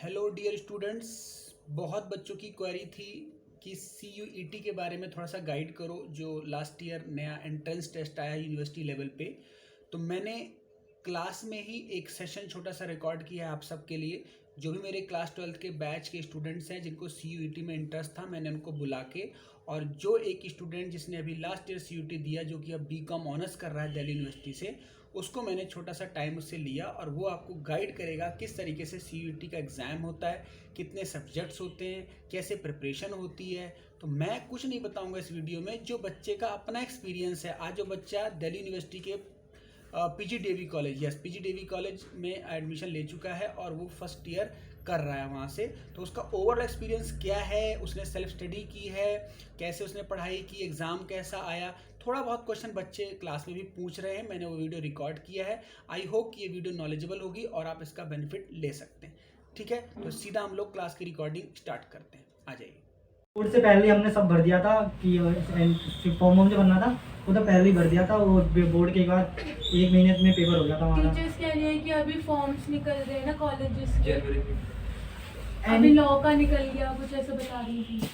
Hello dear students. बहुत बच्चों की क्वेरी थी कि CUET के बारे में थोड़ा सा गाइड करो, जो लास्ट ईयर नया एंट्रेंस टेस्ट आया यूनिवर्सिटी लेवल पे। तो मैंने क्लास में ही एक सेशन छोटा सा रिकॉर्ड किया है आप सबके लिए। जो भी मेरे क्लास 12th के बैच के स्टूडेंट्स हैं जिनको CUET में इंटरेस्ट था, मैंने उनको बुला के, और जो एक स्टूडेंट जिसने अभी लास्ट ईयर CUET दिया, जो कि अब BCom ऑनर्स कर रहा है दिल्ली यूनिवर्सिटी से, उसको मैंने छोटा सा टाइम उससे लिया और वो आपको गाइड करेगा किस तरीके से CUET का एग्ज़ाम होता है, कितने सब्जेक्ट्स होते हैं, कैसे प्रिपरेशन होती है। तो मैं कुछ नहीं बताऊंगा इस वीडियो में, जो बच्चे का अपना एक्सपीरियंस है। आज जो बच्चा दिल्ली यूनिवर्सिटी के PGDAV college, yes PGDAV college में एडमिशन ले चुका है और वो फर्स्ट ईयर कर रहा है वहाँ से, तो उसका ओवरऑल एक्सपीरियंस क्या है, उसने सेल्फ स्टडी की है, कैसे उसने पढ़ाई की, एग्ज़ाम कैसा आया, थोड़ा बहुत क्वेश्चन बच्चे क्लास में भी पूछ रहे हैं। मैंने वो वीडियो रिकॉर्ड किया है। आई होप कि ये वीडियो नॉलेजेबल होगी और आप इसका बेनिफिट ले सकते हैं। ठीक है, तो सीधा हम लोग क्लास की रिकॉर्डिंग स्टार्ट करते हैं। आ जाइए। बोर्ड से पहले ही हमने सब भर दिया था कि फॉर्म वॉर्म जो भरना था वो तो पहले ही भर दिया था। और बोर्ड के बाद 1 महीने में पेपर हो गया था हमारा। टीचर्स कह रहे हैं कि अभी फॉर्म्स निकल रहे हैं ना कॉलेजेस के, And अभी लॉ का निकल गया, कुछ ऐसा बता रही थी।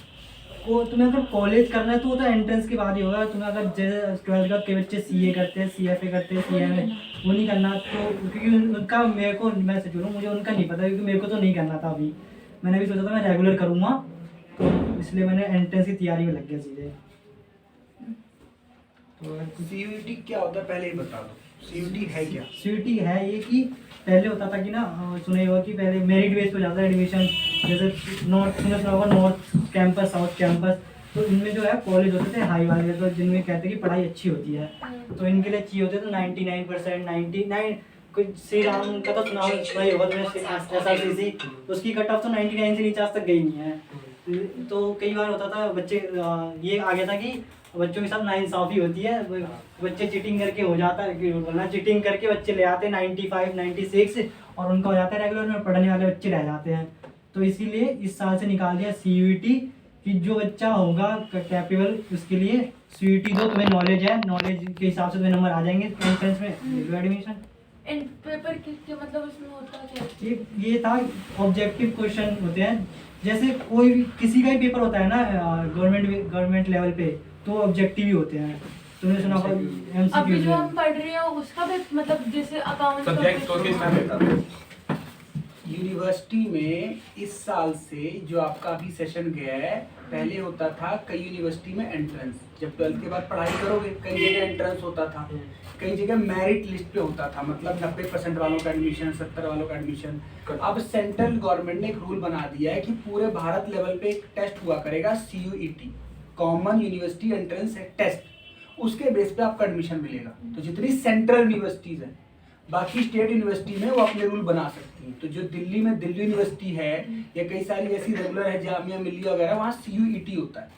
वो तुम्हें अगर कॉलेज करना है तो वो तो एंट्रेंस के बाद ही होगा। तुम्हें अगर जैसे 12th का के बच्चे CA करते हैं, CFA करते हैं, CMA, वो नहीं करना तो, क्योंकि उनका मेरे को, मैं सच बोलूँ, मुझे उनका नहीं पता, क्योंकि मेरे को तो नहीं करना था अभी। मैंने भी सोचा था मैं रेगुलर करूँगा, तो इसलिए मैंने एंट्रेंस की तैयारी में लग गया सीधे। तो CUET क्या होता है पहले ही बता दो। CUET है क्या? सीटी है ये कि पहले होता था कि ना, सुना होगा कि पहले मेरिट बेस पे जाता है एडमिशन। जैसे नॉर्थ, सुना होगा नॉर्थ कैंपस, साउथ कैंपस, तो इनमें जो है कॉलेज होते थे हाई वाले, तो जिनमें कहते हैं कि पढ़ाई अच्छी होती है, तो इनके लिए चाहिए होते थे 99%, 99। कुछ श्री राम का तो सुना होगा SRCC, तो उसकी कट ऑफ तो 99 से नीचे आज तक गई नहीं है। तो कई बार होता था बच्चे, ये आ गया था कि बच्चों के साथ नाइंसाफ़ी होती है, बच्चे चीटिंग करके हो जाता है, वरना चीटिंग करके बच्चे ले आते हैं 95, 96, और उनका हो जाता है रेगुलर में पढ़ने वाले बच्चे रह जाते हैं। तो इसीलिए इस साल से निकाल दिया CUET कि जो बच्चा होगा कैपेबल, उसके लिए CUET दो, तुम्हें नॉलेज है, नॉलेज के हिसाब से तुम्हें नंबर आ जाएंगे एंट्रेंस में, ले लो एडमिशन। एंड पेपर किसके, मतलब उसमें होता क्या है? ये था, ऑब्जेक्टिव क्वेश्चन होते हैं। जैसे कोई भी किसी का ही पेपर होता है ना गवर्नमेंट लेवल पे, तो ऑब्जेक्टिव ही होते हैं। तुमने सुना होगा अभी जो MCQ। हम पढ़ रहे हैं उसका भी, मतलब जैसे अकाउंट्स सब्जेक्ट को किस में बता दो। यूनिवर्सिटी में इस साल से जो आपका अभी सेशन गया है, पहले होता था कई यूनिवर्सिटी में एंट्रेंस, जब 12th के बाद पढ़ाई करोगे कई जगह एंट्रेंस होता था, कई जगह मेरिट लिस्ट पे होता था, मतलब 90% वालों का एडमिशन, 70 वालों का एडमिशन। अब सेंट्रल गवर्नमेंट ने एक रूल बना दिया है कि पूरे भारत लेवल पे एक टेस्ट हुआ करेगा, CUET, common university entrance test. उसके बेस पे आपका एडमिशन मिलेगा। तो जितनी सेंट्रल यूनिवर्सिटीज़ हैं, बाकी स्टेट यूनिवर्सिटी में वो अपने रूल बना सकती हैं। तो जो दिल्ली में दिल्ली यूनिवर्सिटी है, या कई सारी ऐसी रेगुलर है, जामिया मिल्लिया वगैरह, वहाँ CUET होता है।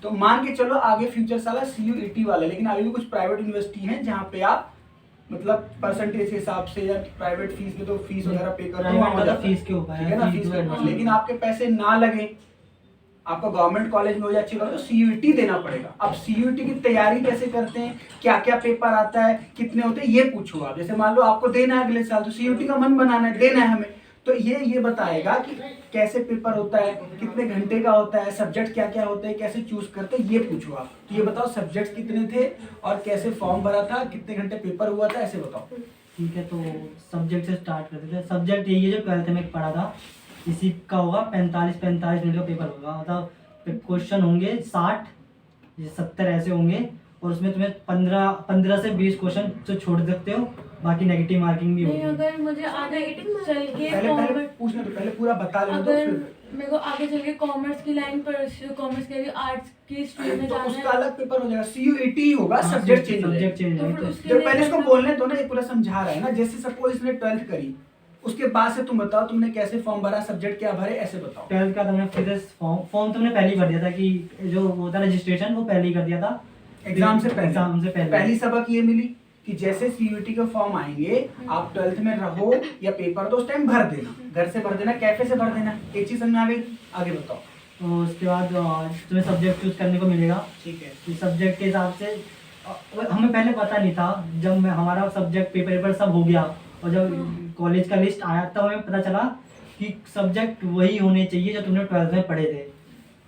तो मान के चलो आगे फ्यूचर साला CUET वाला, लेकिन अभी भी कुछ प्राइवेट यूनिवर्सिटी हैं जहाँ पे आप मतलब परसेंटेज के हिसाब से, या प्राइवेट फीस में तो फीस वगैरह पे कर दो, फीस के ऊपर ठीक है ना, फीस के ऊपर। लेकिन आपके पैसे ना लगे, आपका गवर्नमेंट कॉलेज में हो या अच्छी कॉलेज, तो CUET देना पड़ेगा। अब CUET की तैयारी कैसे करते हैं, क्या क्या पेपर आता है, कितने होते हैं, ये पूछो आप। जैसे मान लो आपको देना है अगले साल, तो CUET का मन बनाना है, देना है हमें, तो ये बताएगा कि कैसे पेपर होता है, कितने घंटे का होता है, सब्जेक्ट क्या क्या होते हैं, कैसे चूज करते हैं, ये पूछो आप। तो ये बताओ सब्जेक्ट कितने थे और कैसे फॉर्म भरा था, कितने घंटे पेपर हुआ था, ऐसे बताओ। ठीक है, तो सब्जेक्ट से स्टार्ट करते थे। सब्जेक्ट यही है जो 12th में पढ़ा था, इसी का होगा 45 मिनट का पेपर होगा। मतलब क्वेश्चन होंगे 60 या 70 ऐसे होंगे, और उसमें तुम्हें 15 से 20 क्वेश्चन तो छोड़ सकते हो, बाकी नेगेटिव मार्किंग भी नहीं, होगी। अगर मुझे आगे चल के पहले पूछना, तो पहले पूरा बता लेना, तो अगर फिर मेरे को आगे चल के कॉमर्स की लाइन पर, कॉमर्स के आर्ट्स की स्ट्रीम में तो जाना उसका है, अलग पेपर हो जाएगा। CUET ही होगा, सब्जेक्ट चेंज हो जाएगा। चेंज तो फिर उसके जब लिए पहले इसको मतलब- बोलने दो ना, ये पूरा समझा रहा है ना। जैसे सपोज इसने 12th करी, उसके बाद से तुम बताओ तुमने कैसे फॉर्म भरा, सब्जेक्ट क्या भरे, ऐसे बताओ। 12th का तुमने फिर फॉर्म तुमने पहले ही भर दिया था, कि जो होता है रजिस्ट्रेशन, वो पहले ही कर दिया था एग्जाम से एग्जाम से पहले। पहली सबक ये मिली कि जैसे CUET के फॉर्म आएंगे, आप 12th में रहो या पेपर, तो उस टाइम भर देना, घर से भर देना, कैफे से भर देना। एक चीज समझ में आ गई, आगे बताओ। तो उसके बाद तुम्हें सब्जेक्ट चूज करने को मिलेगा। ठीक है, कि सब्जेक्ट के हिसाब से हमें पहले पता नहीं था। जब हमारा सब्जेक्ट पेपर सब हो गया और जब कॉलेज का लिस्ट आया, तब हमें पता चला कि सब्जेक्ट वही होने चाहिए जो तुमने 12th में पढ़े थे।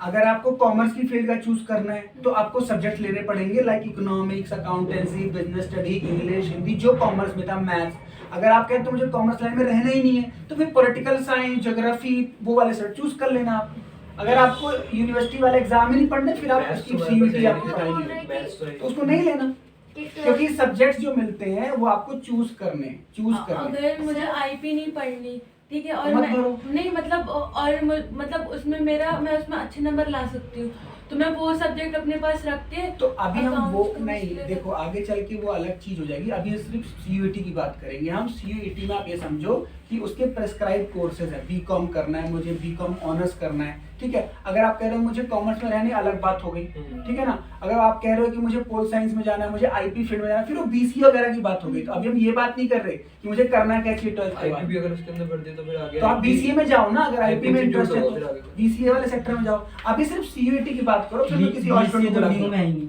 अगर आपको कॉमर्स की फील्ड का चूज करना है तो आपको सब्जेक्ट लेने पड़ेंगे like economics, accountancy, business study, English, Hindi, जो कॉमर्स में था, मैथ्स। अगर आप कहते हो मुझे कॉमर्स लाइन में रहना ही नहीं है तो फिर पॉलिटिकल साइंस, ज्योग्राफी, वो वाले सब्जेक्ट चूज कर लेना आप। अगर आपको यूनिवर्सिटी वाले एग्जाम ही नहीं पढ़ने फिर आप उसकी सीयूईटी आपकी पढ़ाई तो उसको नहीं लेना, क्योंकि सब्जेक्ट्स जो मिलते हैं वो आपको चूज करने। अगर मुझे आईपी नहीं पढ़नी, ठीक है, और मत मैं भरो। नहीं मतलब उसमें मैं उसमें अच्छे नंबर ला सकती हूँ, तो मैं वो सब्जेक्ट अपने पास रख के तो अभी हम वो accounts को नहीं मुश्किल है। देखो, आगे चल के वो अलग चीज हो जाएगी। अभी सिर्फ सीयूईटी की बात करेंगे हम। सीयूईटी में आप ये समझो कि उसके प्रेस्क्राइब कोर्सेज है। बीकॉम करना है मुझे, बीकॉम ऑनर्स करना है, ठीक है। अगर आप कह रहे हो मुझे कॉमर्स में रहने, अलग बात हो गई, ठीक है ना। अगर आप कह रहे हो कि मुझे पोल साइंस में जाना है, मुझे आईपी फील्ड में जाना है, फिर वो बीसीए वगैरह की बात हो गई। तो अभी हम ये बात नहीं कर रहे कि मुझे करना क्या चाहिए 12th के बाद। आईपी अगर उसके अंदर भर दे तो फिर आगे तो आप बीसीए में जाओ ना, अगर आईपी में इंटरेस्ट है फिर तो आगे। बीसीए वाले सेक्टर में जाओ। अभी सिर्फ सीयूईटी की बात करो, फिर मैं किसी और BCA स्टूडेंट को तो बुलाऊंगा। न्यू में आएंगी,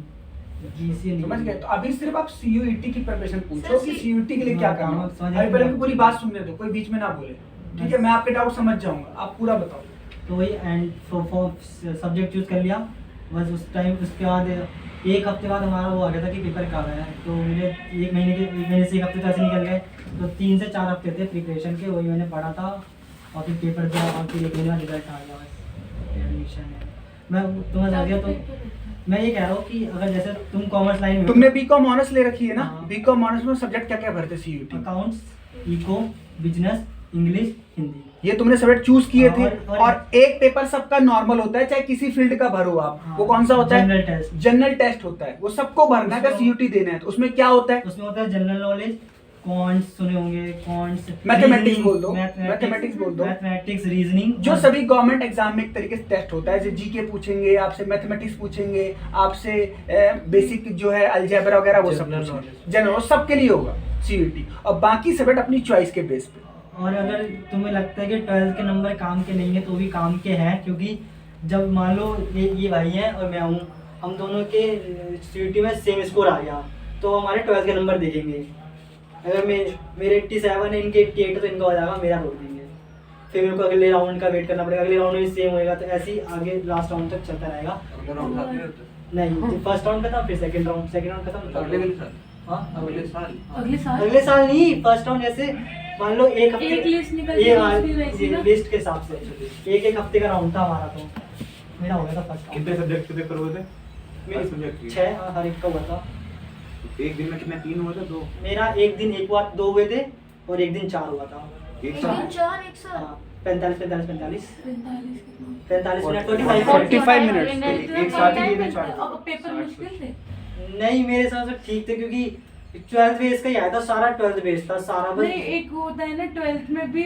BCA नहीं समझ गए। है। तो अभी सिर्फ आप सीयूईटी की प्रिपरेशन पूछो सर, कि सीयूईटी के लिए क्या करना है। समझ अभी पहले गया। की पूरी बात सुनने दो, कोई बीच में ना बोले, ठीक है। मैं आपके डाउट समझ जाऊंगा, आप पूरा बताओ। तो वही एंड फॉर सब्जेक्ट चूज कर लिया बस। उस टाइम उसके बाद एक हफ्ते बाद हमारा वो आ गया था कि पेपर कब है। तो मेरे एक महीने से एक हफ्ते तो ऐसे निकल गए। तो 3 से 4 हफ्ते थे प्रिपरेशन के, वही मैंने पढ़ा था और फिर पेपर दिया और फिर एक महीने बाद रिजल्ट आ गया, बस एडमिशन है। मैं तुम्हें लग गया। तो मैं ये कह रहा हूँ कि अगर जैसे तुम कॉमर्स लाइन में तुमने बीकॉम ऑनर्स ले रखी है ना, हाँ। बीकॉम ऑनर्स में सब्जेक्ट क्या क्या भरते CUET? Accounts, eco, business, English, Hindi. ये तुमने सब्जेक्ट चूज किए थे। और और एक पेपर सबका नॉर्मल होता है, चाहे किसी फील्ड का भरो आप। हाँ। वो कौन सा होता है? General test. जनरल टेस्ट होता है, वो सबको भरना है अगर सीयूईटी देना है। तो उसमें क्या होता है? उसमें होता है जनरल नॉलेज, कॉन्ट्स सुने होंगे, कॉन्ट्स, मैथमेटिक्स बोल दो, मैथमेटिक्स बोल दो। मैथमेटिक्स, रीजनिंग, जो सभी गवर्नमेंट एग्जाम में एक तरीके से टेस्ट होता है। जैसे जीके पूछेंगे आपसे, मैथमेटिक्स पूछेंगे आपसे, बेसिक जो है अलजेब्रा वगैरह वो सब General पूछेंगे। knowledge। जनरल सबके लिए होगा सीयूईटी, और बाकी सब्जेक्ट अपनी चॉइस के बेस पे। और अगर तुम्हें लगता है कि 12th के नंबर काम के नहीं है तो भी काम के हैं, क्योंकि जब मान लो ये भाई हैं और मैं हूँ, हम दोनों के सीयूईटी में सेम स्कोर आ गया तो हमारे 12th के नंबर देखेंगे। अगर मेरे 87 है, इनके 88 तो इनका हो जाएगा, मेरा रोक देंगे। फिर मेरे को अगले राउंड का वेट करना पड़ेगा, अगले राउंड में सेम होएगा। तो ऐसे ही आगे लास्ट राउंड तक चलता रहेगा। अगला राउंड साथ में होता है। नहीं, फर्स्ट राउंड खत्म, फिर सेकंड राउंड खत्म। अगले साल हाँ, अगले साल अगले साल नहीं, फर्स्ट राउंड जैसे मान लो एक हफ्ते एक लिस्ट निकल ये गई, उसकी वैसी ना? लिस्ट के हिसाब से एक हफ्ते का राउंड था हमारा। तो मेरा हो गया था फर्स्ट कितने सब्जेक्ट के पेपर हुए थे? राउंड सब्जेक्ट 6 हर एक का हुआ था। एक दिन में कितने? 3 हुए थे? 2? मेरा एक दिन एक बार 2 हुए थे और एक दिन 4 हुआ था। एक एक साथ? दिन 4 एक साथ। हाँ, 45 मिनट, 45 मिनट्स। एक साथ ही दिए थे 4? पेपर मुश्किल थे। नहीं, मेरे हिसाब से ठीक थे, क्योंकि 12th बेस का ही आया था सारा। 12th बेस था सारा। बस नहीं, एक होता है ना 12th में भी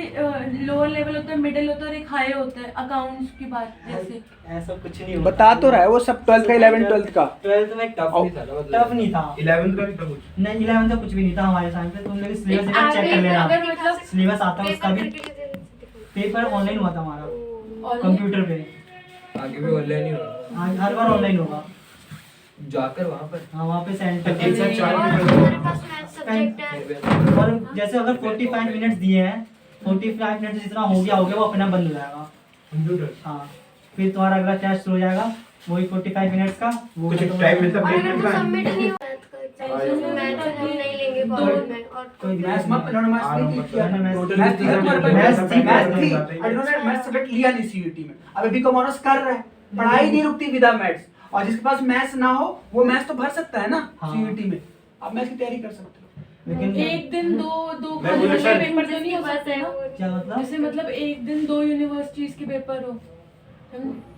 लोअर लेवल होता है, मिडिल होता है और एक हाई होता है अकाउंट्स की बात जैसे। ऐसा कुछ नहीं होता। बता तो रहा है वो सब 12th का, 11 12th का। 12th में टफ नहीं था ना, मतलब टफ नहीं था। 11th का भी था कुछ? नहीं, 11th का कुछ भी नहीं था हमारे साइंस में। तुम लोग सिलेबस एक बार चेक कर अगर लेना, मतलब सिलेबस आता है उसका भी। पेपर ऑनलाइन हुआ था हमारा, कंप्यूटर पे। आगे भी ऑनलाइन ही होगा, हाँ, हर बार ऑनलाइन होगा। जाकर वहाँ पर। हाँ, वहाँ पे सेंटर एक साथ 4 और पेपर हमारे पास मैथ सब्जेक्ट है। और जैसे अगर 45 मिनट्स दिए हैं, 45 मिनट जितना हो गया वो अपना बंद हो जाएगा। कंप्यूटर हाँ, फिर तुम्हारा अगला टेस्ट शुरू हो जाएगा, वही 45 मिनट्स का। वो कुछ खत्म हो टाइम जाएगा। मिलता और ब्रेक अगर तो मिलता है? सबमिट नहीं हुआ मैथ हम नहीं लेंगे कॉलेज में। और कोई दिक्कत मैथ्स नहीं। मत, इन्होंने मैथ्स नहीं किया। मैथ्स टोटल मैथ्स थी, मैथ्स थी, मैथ्स थी। मैथ्स थी। और इन्होंने मैथ्स सब्जेक्ट लिया नहीं सीयूईटी में। अभी बीकॉम ऑनर्स कर रहे हैं, पढ़ाई नहीं रुकती विदा मैथ्स। और जिसके पास मैथ्स ना हो वो मैथ्स तो भर सकता है ना हाँ। सीयूईटी में। आप मैथ्स की तैयारी कर सकते हो। लेकिन एक दिन दो मैं बोला शायद- पेपर तो नहीं हो सकते ना? क्या मतलब? जैसे मतलब एक दिन 2 यूनिवर्सिटीज के पेपर हो,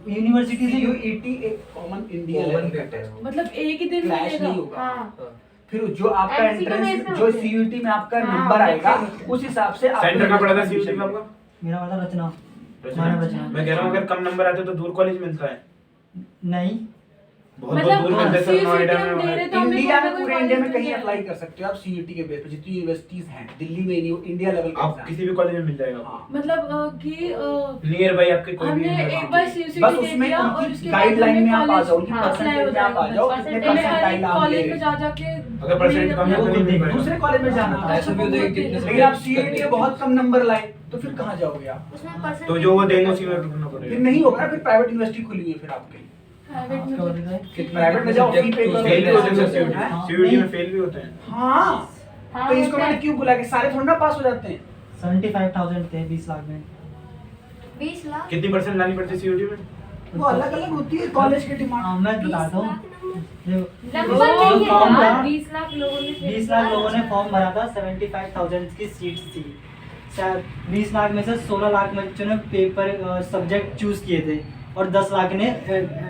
यूनिवर्सिटी से सीयूईटी एक common India common level paper का है वो। मतलब एक ही दिन क्लैश मिलेगा। नहीं होगा। हाँ हाँ। फिर जो आपका MCQ एंट्रेंस में जो होते हैं। सीयूईटी में आपका हाँ, नंबर आएगा बिल्कुल। उस हिसाब से आपको सेंटर का पड़ा था admission सीयूटी में आपका? मेरा वाला रचना, मानव रचना। मैं कह रहा हूँ अगर कम नंबर आते तो दूर कॉलेज मिलता है। नहीं, बहुत बहुत दूर मिलता है सर, नोएडा में CUET वगैरह। तो हमें इंडिया कोई में पूरे कॉलेज इंडिया में मिल कहीं जाएगा। अप्लाई कर सकते हो आप सीयूईटी के बेस पे। जितनी यूनिवर्सिटीज हैं दिल्ली में नहीं, इंडिया लेवल का आप एग्जाम। किसी भी कॉलेज में मिल जाएगा। हाँ। मतलब कि नियर बाई आपके कोई भी हमने university। एक बार बस सीयूईटी दे उसमें दिया और उनकी उसके बाद गाइडलाइन में आप आ जाओ, उनकी हाँ, परसेंटेज में आप आ जाओ, कितने हमें हर परसेंटाइल आप ले कॉलेज रहे में हैं। जा जाके अगर परसेंट कम है तो नहीं मिल पाएगा। दूसरे कॉलेज में जाना। ऐसा भी होता है कि कितने लेकिन आप सीयूईटी में बहुत कम नंबर लाए तो फिर कहाँ जाओगे आप? उसमें परसेंट तो जो वो देंगे उसी में रुकना फिर पड़ेगा। नहीं होगा, फिर प्राइवेट यूनिवर्सिटी खुली हुई है फिर आपके लिए। प्राइवेट में क्या तो- बोल रहे थे? प्राइवेट में जाओ, फी पे करो। फेल भी होते हैं सीयूटी हाँ? सीयूटी में फेल भी होते हैं। हाँ, तो इसको मैंने क्यों बोला कि सारे थोड़ा ना पास हो जाते हैं। 75,000 थे 20 लाख में। 20 लाख कितनी परसेंट लानी पड़ती है सीयूटी में? वो अलग अलग होती है कॉलेज की डिमांड। मैं बताता हूँ। लगभग जो नहीं है फॉर्म यार, था, 20 लाख लोगों ने 20 लाख लोगों ने फॉर्म भरा था, 75,000 की सीट्स थी। शायद 20 लाख में से 16 लाख बच्चों ने पेपर सब्जेक्ट चूज किए थे और 10 लाख ने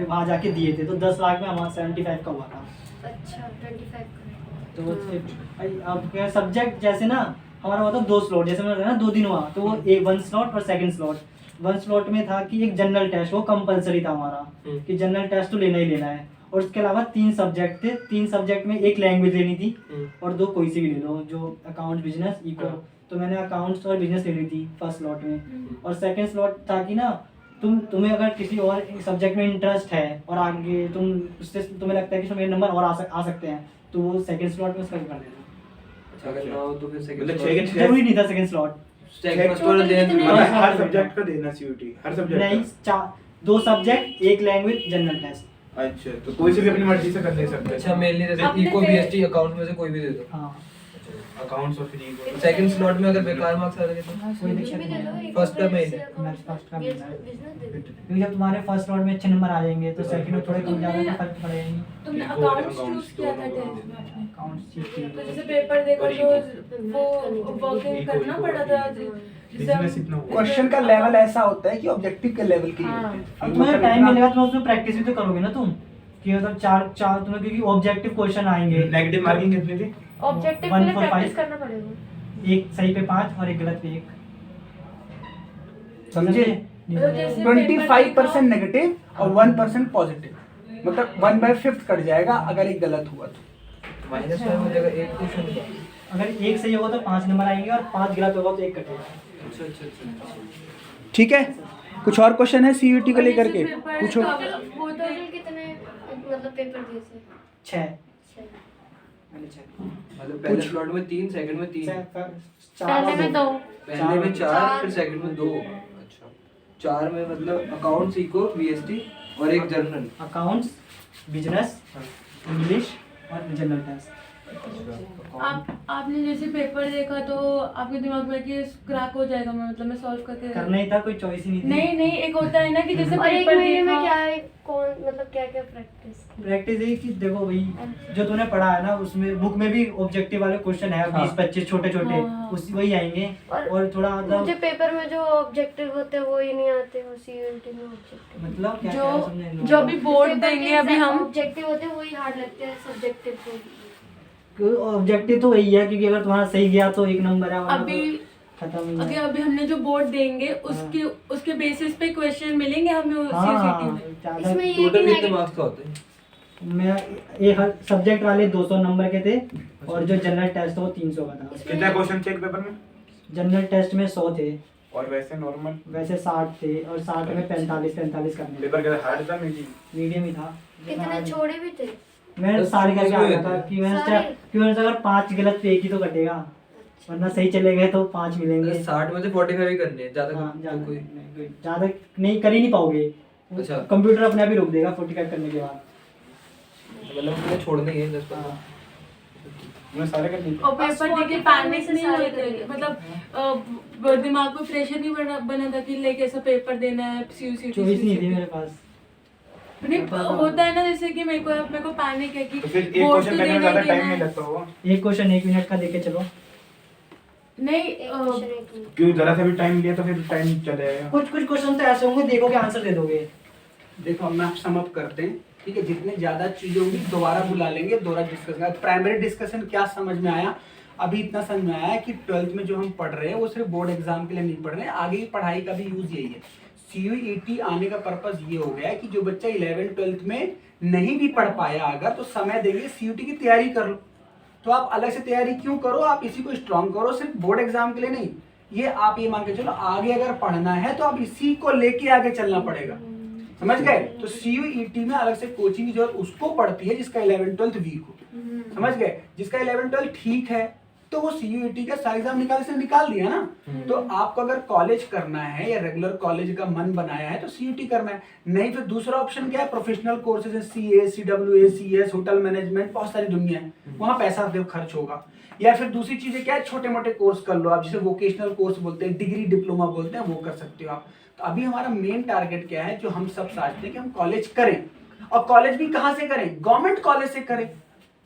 वहाँ जाके दिए थे, तो 10 लाख में हमारा 75 का हुआ था। अच्छा 25 का। तो अब सब्जेक्ट जैसे ना हमारा हुआ था 2 स्लॉट, जैसे मैंने बताया ना 2 दिन हुआ, तो वो एक 1 स्लॉट और सेकंड स्लॉट। 1 स्लॉट में था कि एक जनरल टेस्ट, वो कंपलसरी था हमारा कि जनरल टेस्ट तो लेना ही लेना है, और उसके अलावा 3 सब्जेक्ट थे। 3 सब्जेक्ट में एक लैंग्वेज लेनी थी और 2 कोई सी भी ले लो, जो अकाउंट बिजनेस इको। तो मैंने अकाउंट्स और बिजनेस ले ली थी फर्स्ट स्लॉट में। और सेकंड स्लॉट था कि ना तुम्हें अगर किसी और सब्जेक्ट में इंटरेस्ट है और आगे उससे तुम्हें लगता है कि मेरे नंबर और आ सकते हैं, तो वो सेकंड स्लॉट में उसका कर देना। अच्छा अगर ना हो तो फिर सेकंड मतलब स्लॉट- जरूरी नहीं था सेकंड स्लॉट। फर्स्ट वाला देना कितने- जरूरी है। हर सब्जेक्ट का देना सीयूटी, हर सब्जेक्ट नहीं, 2 सब्जेक्ट, एक लैंग्वेज, जनरल टेस्ट। अच्छा, तो कोई से भी अपनी मर्जी से कर ले सकते हैं। अच्छा मेनली जैसे अपने इको पे- बीएसटी अकाउंट में से कोई भी दे दो। हाँ, अकाउंट्स और फिर इको। सेकंड स्लॉट में अगर बेकार मार्क्स आ रहे तो कोई कुछ दिक्कत भी दे नहीं दो, है। एक फर्स्ट का मेन है। मैथ्स फर्स्ट का मेन है। बिजनेस दे दो। क्योंकि जब तुम्हारे फर्स्ट स्लॉट में अच्छे नंबर आ जाएंगे तो सेकंड में थोड़े कम ज़्यादा तो फर्क पड़ेगा ही। तुमने एक और अकाउंट्स accounts चूज किया था दोनों टेंथ में अपने, अकाउंट्स ठीक तो है। जैसे पेपर देखो और तो वो वर्किंग इको- करना इको- पड़ा था। बिजनेस इतना हुआ। क्वेश्चन का लेवल ऐसा होता है कि ऑब्जेक्टिव के लेवल की हाँ। होते हैं। अब तुम्हें टाइम मिलेगा तो उसमें प्रैक्टिस भी तो करोगे ना तुम, कि मतलब चार तुम्हें, क्योंकि ऑब्जेक्टिव क्वेश्चन आएंगे। नेगेटिव मार्किंग कितनी थी? ऑब्जेक्टिव के 1 लिए for प्रैक्टिस 5, करना पड़ेगा। एक सही पे 5 और एक गलत पे 1। समझे? मतलब जैसे 25% नेगेटिव और 1% पॉजिटिव, मतलब 1/5 कट जाएगा अगर एक गलत हुआ तो। माइनस में हो जाएगा 8 क्वेश्चन का। अगर एक सही होगा तो 5 नंबर आएंगे और 5 गलत होगा तो 1 कटेगा। अच्छा अच्छा अच्छा। ठीक है, कुछ और क्वेश्चन है सीयूटी को लेकर के? पूछो। टोटल कितने मतलब पेपर दिए थे? 6 मतलब पहले स्लॉट में 3, सेकंड में 3, पहले में 2। पहले में 4 फिर सेकंड में 2। अच्छा 4 में मतलब अकाउंट्स इको बीएसटी और एक जर्नल। अकाउंट्स, बिजनेस, इंग्लिश और जनरल टेस्ट। आपने जैसे पेपर देखा तो आपके दिमाग में कि क्रैक हो जाएगा, मैं मतलब मैं सॉल्व करके करना ही था, कोई चॉइस ही नहीं थी। नहीं नहीं, एक होता है ना कि जैसे और एक पेपर महीने में देखा क्या है, कौन मतलब क्या क्या प्रैक्टिस? प्रैक्टिस यही कि देखो भाई, जो तूने पढ़ा है ना उसमें बुक में भी ऑब्जेक्टिव वाले क्वेश्चन है, 20-25 छोटे छोटे, हाँ। उसी वही आएंगे। और और थोड़ा मुझे मतलब पेपर में जो ऑब्जेक्टिव होते हैं वो ही नहीं आते, वो सीयूटी में ऑब्जेक्टिव मतलब क्या क्या समझने जो जो भी बोर्ड देंगे अभी हम, ऑब्जेक्टिव होते हैं वही हार्ड लगते हैं सब्जेक्टिव को। ऑब्जेक्टिव तो वही है, क्योंकि अगर तुम्हारा सही गया तो 1 नंबर है, वरना अभी तो खत्म ही अभी है। अभी हमने जो बोर्ड देंगे उसके बेसिस पे क्वेश्चन मिलेंगे हमें सीसीटी में। ज़्यादा इसमें ये टोटल कि कितने मार्क्स का होते हैं? मैं ये हर सब्जेक्ट वाले 200 नंबर के थे और जो जनरल टेस्ट वो 300 का था। कितना क्वेश्चन थे एक पेपर में? जनरल टेस्ट में 100 थे, और वैसे नॉर्मल वैसे 60 थे, और 60 में 45 करने पेपर का हार्ड था मेरी। मीडियम ही था। कितने छोड़े भी थे? मैं बस सारे करके आ गया था सारे? कि मैंने सारे? कि मैंने अगर 5 गलत पे 1 ही तो कटेगा, वरना सही चले गए तो 5 मिलेंगे। 60 में से 45 ही करने हैं, ज्यादा हाँ, तो ज़्यादा कोई ज़्यादा नहीं कर ही नहीं पाओगे। अच्छा। कंप्यूटर अपने आप ही रोक देगा 45 करने के बाद। मतलब मुझे छोड़ने ही है 10-15। मैं सारे कर लिए। और पेपर देख के पैनिक नहीं हुए थे, मतलब दिमाग में प्रेशर नहीं बना था कि लाइक ऐसा पेपर देना है सीयूसीटी। चॉइस नहीं थी मेरे पास। नहीं होता है ना, जैसे कि मेरे को पैनिक है कि तो फिर एक बोर्ड क्वेश्चन तो करने में देना ज्यादा ही टाइम देना नहीं है। लगता होगा? एक क्वेश्चन 1 मिनट का देके चलो। नहीं एक क्वेश्चन एक मिनट। क्यों जरा सा भी टाइम लिया तो फिर टाइम चले जाएगा। कुछ क्वेश्चन तो ऐसे होंगे, देखोगे आंसर दे दोगे। देखो हम आप सम अप करते हैं, ठीक है? जितने ज्यादा चीजें होंगी दोबारा बुला लेंगे, दोबारा डिस्कस करेंगे। प्राइमरी डिस्कशन क्या समझ में आया? अभी इतना समझ में आया कि 12th में जो हम पढ़ रहे हैं वो सिर्फ बोर्ड एग्जाम के लिए नहीं पढ़ रहे हैं, आगे की पढ़ाई का भी यूज यही है। सीयूईटी आने का पर्पस ये हो गया है कि जो बच्चा 11th-12th में नहीं भी पढ़ पाया अगर, तो समय देंगे सीयूटी की तैयारी कर लो। तो आप अलग से तैयारी क्यों करो, आप इसी को स्ट्रॉन्ग करो, सिर्फ बोर्ड एग्जाम के लिए नहीं। ये आप ये मान के चलो आगे अगर पढ़ना है तो आप इसी को लेके आगे चलना पड़ेगा, समझ गए? तो सीयूईटी में अलग से कोचिंग की जरूरत उसको पड़ती है जिसका 11th-12th वीक हो, समझ गए? जिसका 11th-12th ठीक है तो वो CUET का सारे एग्जाम निकाल दिया ना। तो आपको अगर कॉलेज करना है या रेगुलर कॉलेज का मन बनाया है तो CUET करना है, नहीं फिर दूसरा ऑप्शन क्या है, प्रोफेशनल कोर्सेज है, CA, CWA, CS, hotel management, बहुत सारी दुनिया है, वहाँ पैसा खर्च होगा। या फिर दूसरी चीजें क्या है, छोटे मोटे कोर्स कर लो आप, जिसे वोकेशनल कोर्स बोलते हैं, डिग्री डिप्लोमा बोलते हैं, वो कर सकते हो आप। तो अभी हमारा मेन टारगेट क्या है, जो हम सब चाहते हैं कि हम कॉलेज करें, और कॉलेज भी कहाँ से करें, गवर्नमेंट कॉलेज से करें,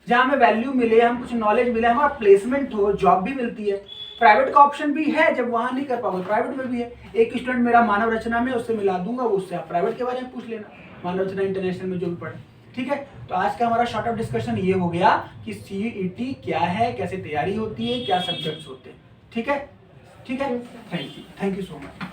जहाँ हमें वैल्यू मिले, हम कुछ नॉलेज मिले, हमारा प्लेसमेंट हो, जॉब भी मिलती है। प्राइवेट का ऑप्शन भी है, जब वहाँ नहीं कर पाओगे प्राइवेट में भी है। एक स्टूडेंट मेरा मानव रचना में, उससे मिला दूंगा, वो उससे आप प्राइवेट के बारे में पूछ लेना, मानव रचना इंटरनेशनल में जो भी पढ़े। ठीक है, तो आज का हमारा शॉर्ट ऑफ डिस्कशन ये हो गया कि CUET क्या है, कैसे तैयारी होती है, क्या सब्जेक्ट्स होते हैं। ठीक है, थैंक यू सो मच।